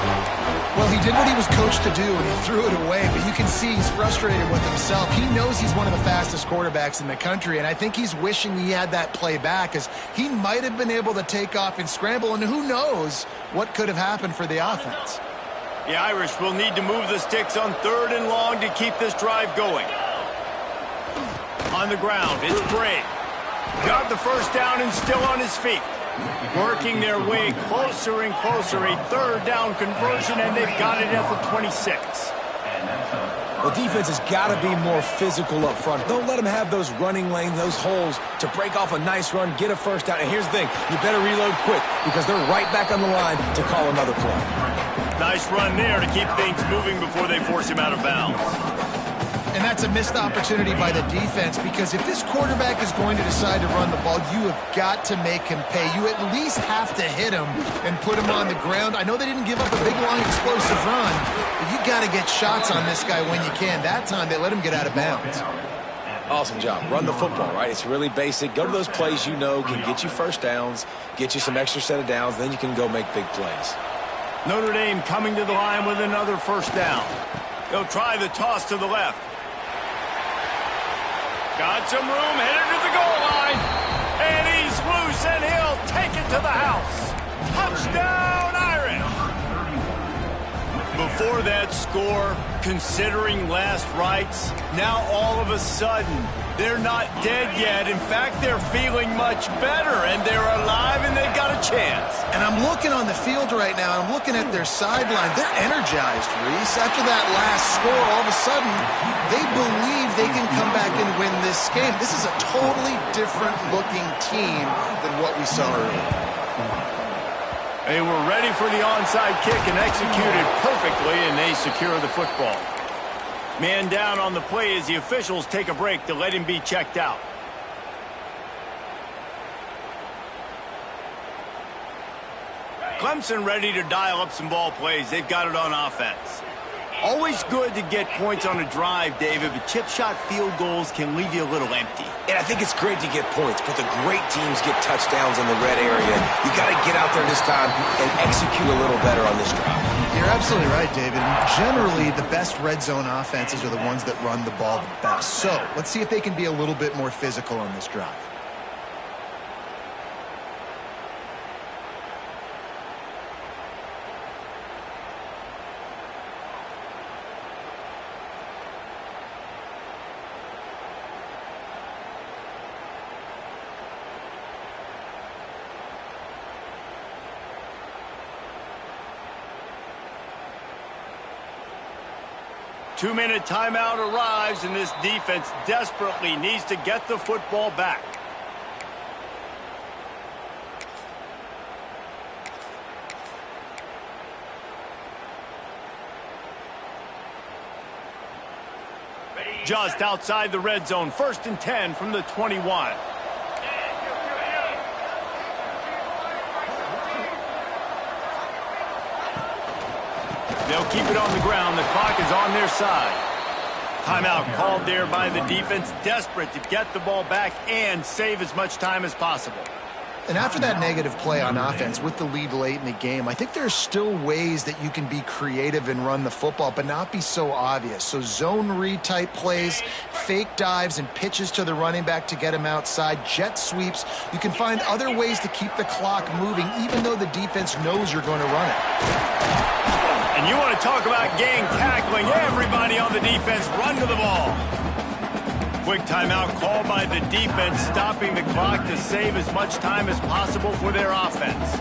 Well, he did what he was coached to do, and he threw it away, but you can see he's frustrated with himself. He knows he's one of the fastest quarterbacks in the country, and I think he's wishing he had that play back, because he might have been able to take off and scramble, and who knows what could have happened for the offense. The Irish will need to move the sticks on 3rd and long to keep this drive going. On the ground, it's Bray. Got the first down and still on his feet. Working their way closer and closer. A 3rd down conversion, and they've got it at the 26. The defense has got to be more physical up front. Don't let them have those running lanes, those holes to break off a nice run, get a first down. And here's the thing, you better reload quick because they're right back on the line to call another play. Nice run there to keep things moving before they force him out of bounds. And that's a missed opportunity by the defense, because if this quarterback is going to decide to run the ball, you have got to make him pay. You at least have to hit him and put him on the ground. I know they didn't give up a big, long, explosive run, but you got to get shots on this guy when you can. That time, they let him get out of bounds. Awesome job. Run the football, right? It's really basic. Go to those plays you know can get you first downs, get you some extra set of downs, then you can go make big plays. Notre Dame coming to the line with another first down. They'll try the toss to the left. Got some room, headed to the goal line. And he's loose, and he'll take it to the house. Touchdown, Irish! Before that score, considering last rites, now all of a sudden, they're not dead yet. In fact, they're feeling much better, and they're alive, and they've got a chance. And I'm looking on the field right now, and I'm looking at their sideline. They're energized, Reese. After that last score, all of a sudden, they believe they can come back and win this game. This is a totally different-looking team than what we saw earlier. They were ready for the onside kick and executed perfectly, and they secure the football. Man down on the play as the officials take a break to let him be checked out. Clemson ready to dial up some ball plays. They've got it on offense. Always good to get points on a drive, David, but chip shot field goals can leave you a little empty. And I think it's great to get points, but the great teams get touchdowns in the red area. You got to get out there this time and execute a little better on this drive. You're absolutely right, David. Generally, the best red zone offenses are the ones that run the ball the best. So let's see if they can be a little bit more physical on this drive. Two-minute timeout arrives, and this defense desperately needs to get the football back. Just outside the red zone, 1st and 10 from the 21. They'll keep it on the ground. The clock is on their side. Timeout called there by the defense, desperate to get the ball back and save as much time as possible. And after that negative play on offense with the lead late in the game, I think there's still ways that you can be creative and run the football, but not be so obvious. So zone read type plays, fake dives, and pitches to the running back to get him outside, jet sweeps. You can find other ways to keep the clock moving, even though the defense knows you're going to run it. And you want to talk about gang tackling. Everybody on the defense run to the ball. Quick timeout called by the defense, stopping the clock to save as much time as possible for their offense.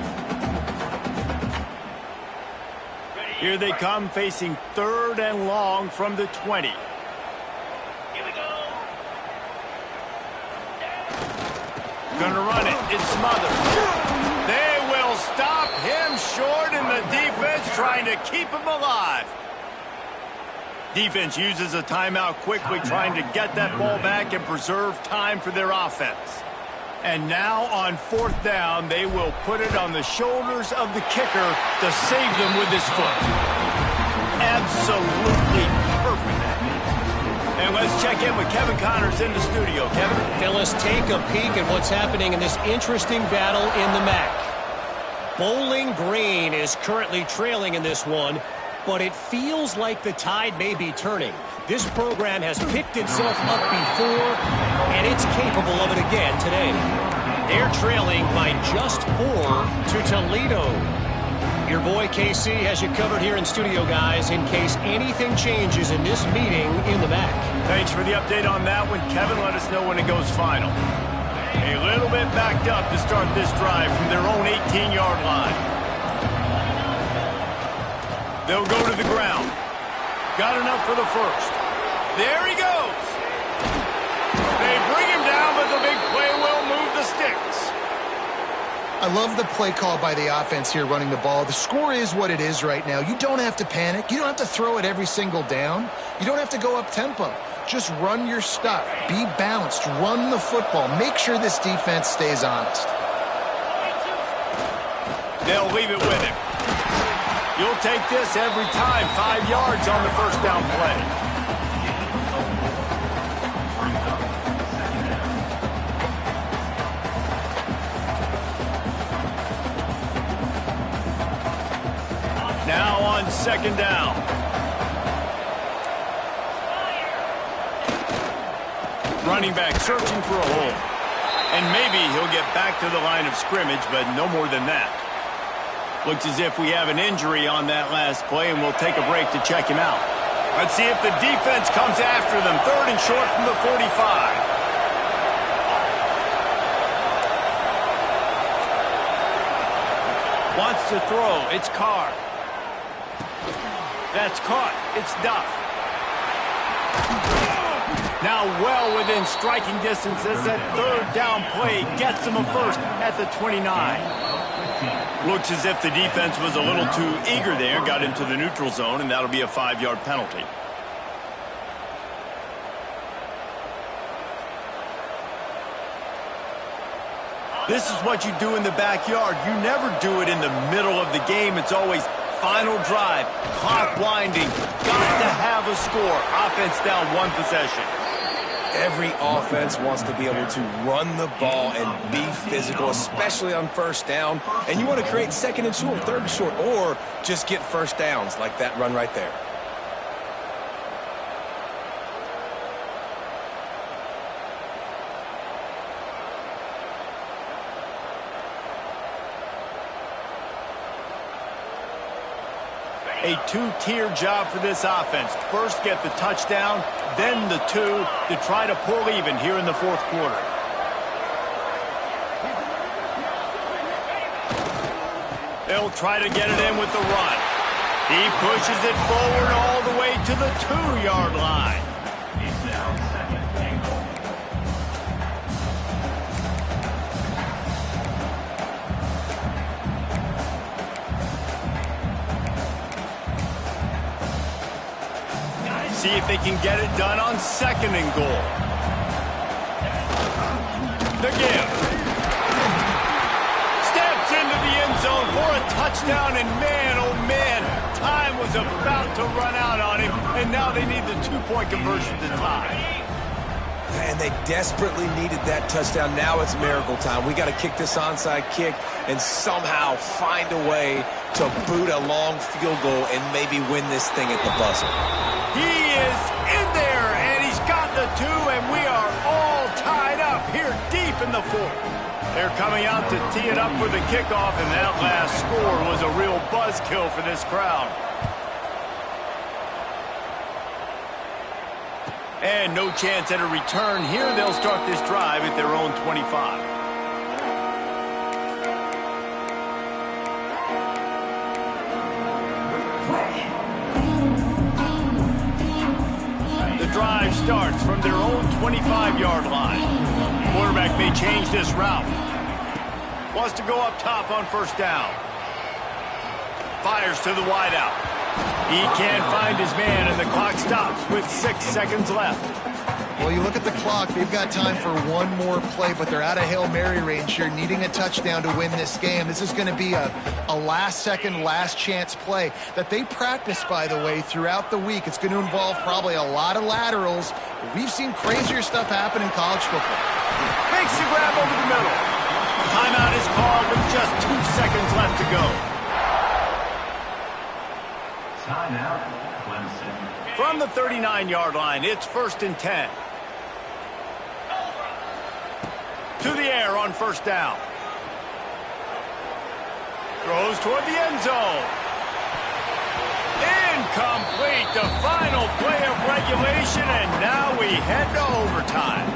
Here they come, facing 3rd and long from the 20. Gonna run it. It's smothered. They will stop him short, and the defense trying to keep him alive. Defense uses a timeout quickly, trying to get that ball back and preserve time for their offense. And now on 4th down, they will put it on the shoulders of the kicker to save them with his foot. Absolutely perfect. And let's check in with Kevin Connors in the studio. Kevin? Fellas, take a peek at what's happening in this interesting battle in the MAC. Bowling Green is currently trailing in this one, but it feels like the tide may be turning. This program has picked itself up before, and it's capable of it again today. They're trailing by just 4 to Toledo. Your boy KC has you covered here in studio, guys, in case anything changes in this meeting in the MAC. Thanks for the update on that one, Kevin. Let us know when it goes final. A little bit backed up to start this drive from their own 18-yard line. They'll go to the ground. Got enough for the first. There he goes. They bring him down, but the big play will move the sticks. I love the play call by the offense here running the ball. The score is what it is right now. You don't have to panic. You don't have to throw it every single down. You don't have to go up tempo. Just run your stuff. Be balanced. Run the football. Make sure this defense stays honest. They'll leave it with him. You'll take this every time. 5 yards on the first down play. Now on 2nd down. Running back searching for a hole. And maybe he'll get back to the line of scrimmage, but no more than that. Looks as if we have an injury on that last play, and we'll take a break to check him out. Let's see if the defense comes after them. 3rd and short from the 45. Wants to throw. It's Carr. That's caught. It's Duff. Now well within striking distance as that 3rd down play gets them a first at the 29. Looks as if the defense was a little too eager there, got into the neutral zone, and that'll be a 5-yard penalty. This is what you do in the backyard. You never do it in the middle of the game. It's always final drive, clock winding, got to have a score. Offense down 1 possession. Every offense wants to be able to run the ball and be physical, especially on 1st down. And you want to create 2nd and short, 3rd and short, or just get first downs like that run right there. A 2-tier job for this offense. First get the touchdown, then the 2 to try to pull even here in the 4th quarter. They'll try to get it in with the run. He pushes it forward all the way to the 2-yard line. See if they can get it done on 2nd and goal. The give. Steps into the end zone for a touchdown, and man, oh man, time was about to run out on him, and now they need the 2-point conversion to tie. And they desperately needed that touchdown. Now it's miracle time. We got to kick this onside kick and somehow find a way to boot a long field goal and maybe win this thing at the buzzer. He is in there, and he's got the 2, and we are all tied up here deep in the 4th. They're coming out to tee it up for the kickoff, and that last score was a real buzzkill for this crowd. And no chance at a return here. They'll start this drive at their own 25. The drive starts from their own 25-yard line. Quarterback may change this route. Wants to go up top on first down. Fires to the wideout. He can't find his man, and the clock stops with 6 seconds left. Well, you look at the clock, they've got time for one more play, but they're out of Hail Mary range here, needing a touchdown to win this game. This is going to be a last-second, last-chance play that they practice, by the way, throughout the week. It's going to involve probably a lot of laterals. We've seen crazier stuff happen in college football. Makes the grab over the middle. Timeout is called with just 2 seconds left to go. Timeout, Clemson. From the 39-yard line, it's 1st and 10. To the air on first down. Throws toward the end zone. Incomplete. The final play of regulation, and now we head to overtime.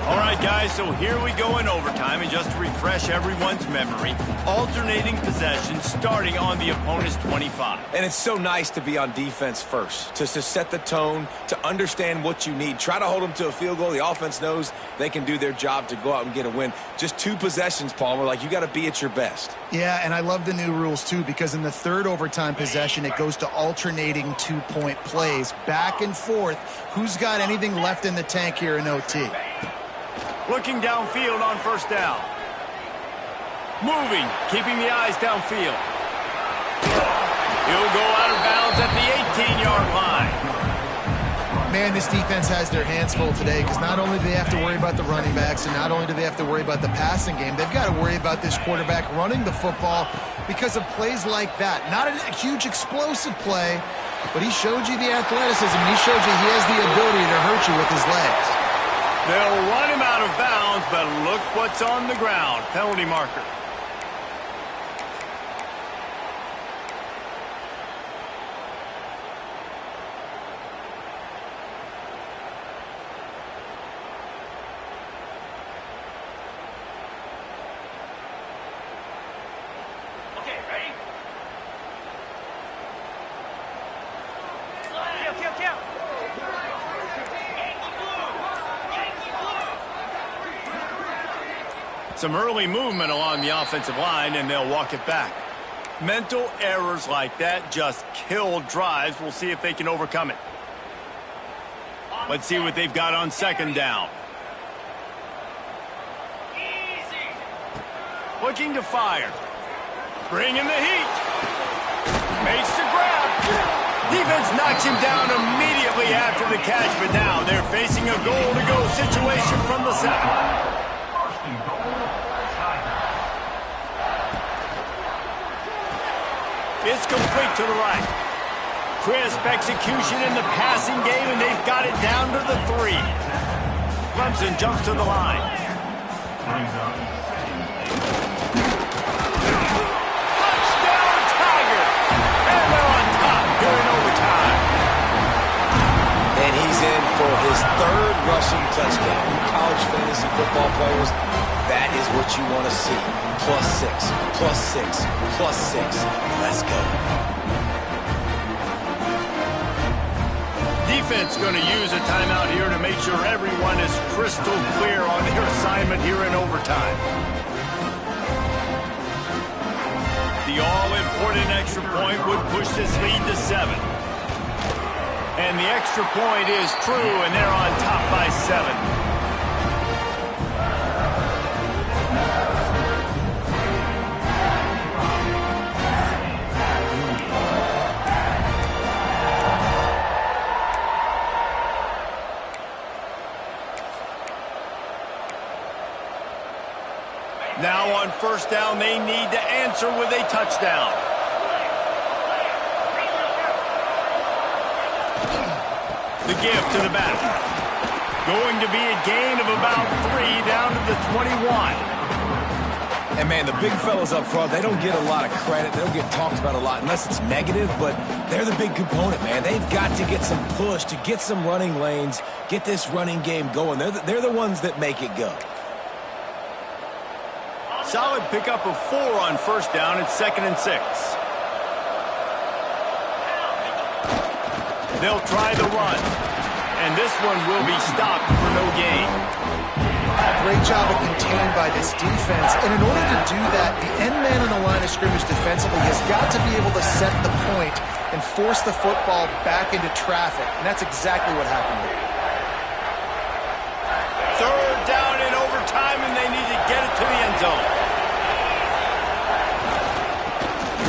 All right, guys, so here we go in overtime, and just to refresh everyone's memory, alternating possession starting on the opponent's 25. And it's so nice to be on defense first, to set the tone, to understand what you need. Try to hold them to a field goal. The offense knows they can do their job to go out and get a win. Just 2 possessions, Palmer, like you got to be at your best. Yeah, and I love the new rules, too, because in the third overtime possession, it goes to alternating 2-point plays, back and forth. Who's got anything left in the tank here in OT? Looking downfield on first down. Moving, keeping the eyes downfield. He'll go out of bounds at the 18-yard line. Man, this defense has their hands full today because not only do they have to worry about the running backs and not only do they have to worry about the passing game, they've got to worry about this quarterback running the football because of plays like that. Not a huge explosive play, but he showed you the athleticism, and he showed you he has the ability to hurt you with his legs. They'll run him out of bounds, but look what's on the ground. Penalty marker. Okay, ready? Count. Some early movement along the offensive line, and they'll walk it back. Mental errors like that just kill drives. We'll see if they can overcome it. Let's see what they've got on second down. Looking to fire. Bringing the heat. Makes the grab. Defense knocks him down immediately after the catch, but now they're facing a goal-to-go situation from the 7. It's complete to the right. Crisp execution in the passing game, and they've got it down to the 3. Clemson jumps to the line. Touchdown, Tiger! And they're on top during overtime. And he's in for his 3rd rushing touchdown. College fantasy football players, that is what you want to see. +6, +6, +6. Let's go. Defense going to use a timeout here to make sure everyone is crystal clear on their assignment here in overtime. The all-important extra point would push this lead to 7. And the extra point is true, and they're on top by 7. Now on first down, they need to answer with a touchdown. The give to the back. Going to be a gain of about 3 down to the 21. And, man, the big fellas up front, they don't get a lot of credit. They don't get talked about a lot unless it's negative, but they're the big component, man. They've got to get some push, to get some running lanes, get this running game going. They're the ones that make it go. Solid pickup of 4 on first down. It's 2nd and 6. They'll try the run, and this one will be stopped for no gain. Great job of contained by this defense. And in order to do that, the end man on the line of scrimmage defensively has got to be able to set the point and force the football back into traffic. And that's exactly what happened here. 3rd down in overtime, and they need to get it to the end zone.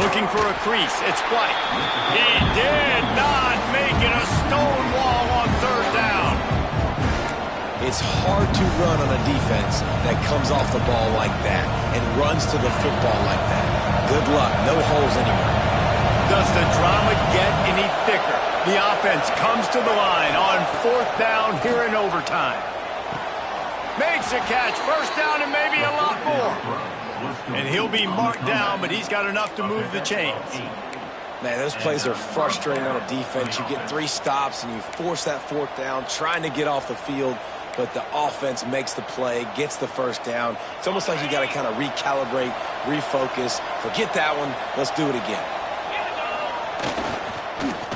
Looking for a crease. It's White. He did not make it a stone wall on 3rd down. It's hard to run on a defense that comes off the ball like that and runs to the football like that. Good luck. No holes anywhere. Does the drama get any thicker? The offense comes to the line on 4th down here in overtime. Makes a catch. 1st down and maybe a lot more. And he'll be marked down, but he's got enough to move the chains. Man, those plays are frustrating on a defense. You get 3 stops and you force that 4th down, trying to get off the field, but the offense makes the play, gets the 1st down. It's almost like you got to kind of recalibrate, refocus. Forget that one. Let's do it again.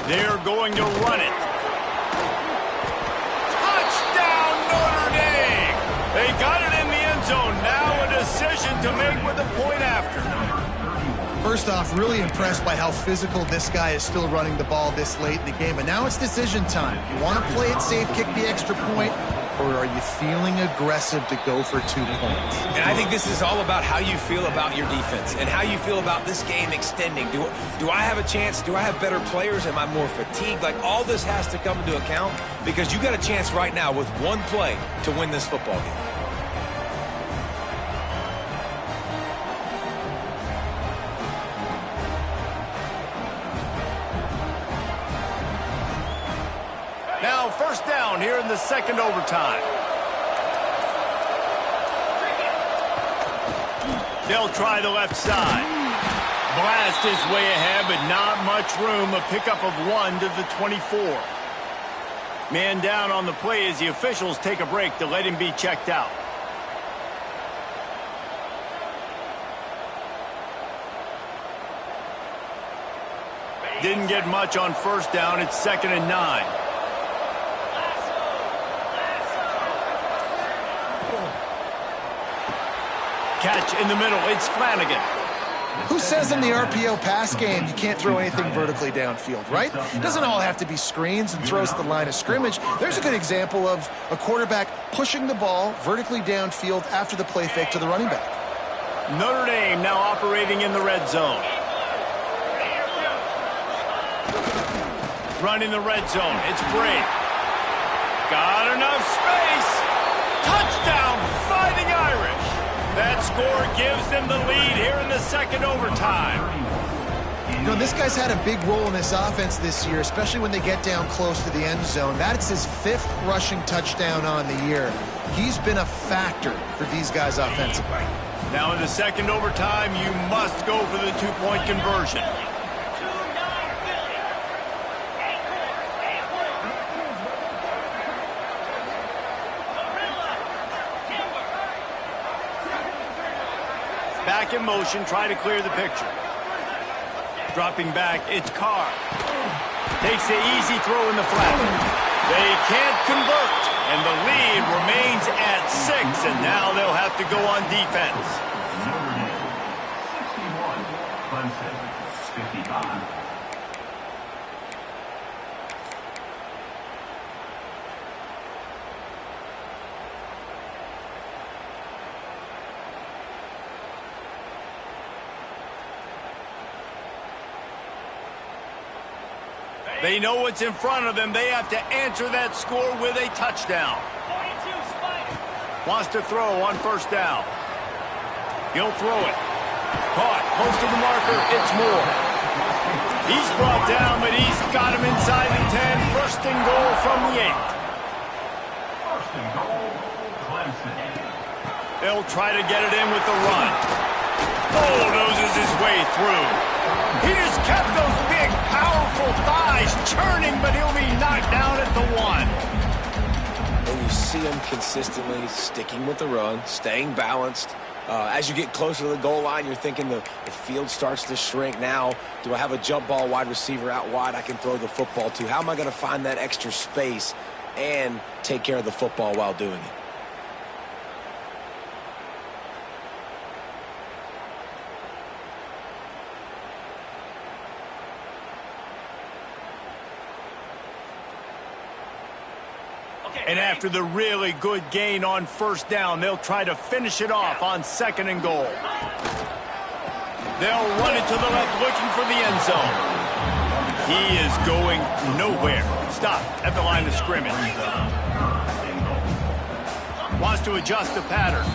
They're going to run it. Touchdown, Notre Dame! They got it in the end zone. Now a decision to make with a point after. First off, really impressed by how physical this guy is still running the ball this late in the game. But now it's decision time. You want to play it safe, kick the extra point, or are you feeling aggressive to go for 2 points? And I think this is all about how you feel about your defense and how you feel about this game extending. Do I have a chance? Do I have better players? Am I more fatigued? Like, all this has to come into account because you got a chance right now with 1 play to win this football game. Now 1st down here in the 2nd overtime. They'll try the left side. Blast is way ahead, but not much room. A pickup of 1 to the 24. Man down on the play as the officials take a break to let him be checked out. Didn't get much on 1st down. It's 2nd and 9. Catch in the middle. It's Flanagan. Who says in the RPO pass game you can't throw anything vertically downfield, right? It doesn't all have to be screens and throws at the line of scrimmage. There's a good example of a quarterback pushing the ball vertically downfield after the play fake to the running back. Notre Dame now operating in the red zone. Running the red zone. It's Brady. Got enough space. Touchdown, Fighting Irish. That score gives them the lead here in the 2nd overtime. You know, this guy's had a big role in this offense this year, especially when they get down close to the end zone. That's his 5th rushing touchdown on the year. He's been a factor for these guys offensively. Now in the 2nd overtime, you must go for the 2-point conversion. Back in motion, try to clear the picture. Dropping back, it's Carr. Takes the easy throw in the flat. They can't convert, and the lead remains at 6, and now they'll have to go on defense. 61, Clemson, 55. They know what's in front of them. They have to answer that score with a touchdown. Wants to throw on 1st down. He'll throw it. Caught close to the marker. It's Moore. He's brought down, but he's got him inside the 10. 1st and goal from the 8. 1st and goal, Clemson. They'll try to get it in with the run. bulldozes his way through. He just kept those big, powerful thighs churning, but he'll be knocked down at the 1. And you see him consistently sticking with the run, staying balanced. As you get closer to the goal line, you're thinking the field starts to shrink. Now, do I have a jump ball wide receiver out wide I can throw the football to? How am I going to find that extra space and take care of the football while doing it? And after the really good gain on first down, they'll try to finish it off on 2nd and goal. They'll run it to the left, looking for the end zone. He is going nowhere. Stop at the line of scrimmage. Wants to adjust the pattern.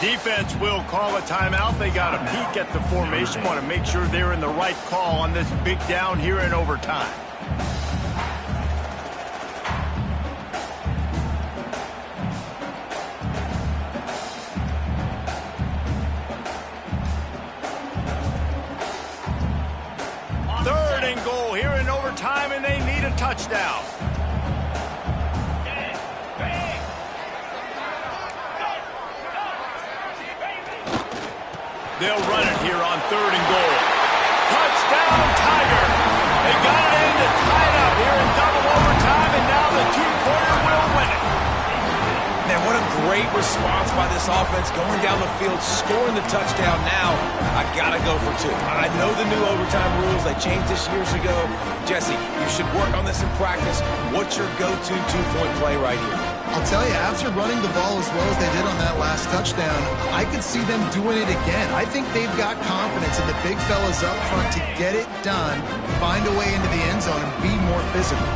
Defense will call a timeout. They got a peek at the formation. Want to make sure they're in the right call on this big down here in overtime. Time, and they need a touchdown. They'll run it here on 3rd and goal. Touchdown, Tiger. They got it in to tie it up here in double overtime, and now the two-pointer will win it. Man, what a great response by this offense, going down the field, scoring the touchdown. Now, I got to go for 2. I know the new overtime rules. They changed this years ago. Jesse, you should work on this in practice. What's your go-to two-point play right here? I'll tell you, after running the ball as well as they did on that last touchdown, I could see them doing it again. I think they've got confidence in the big fellas up front to get it done, find a way into the end zone, and be more physical.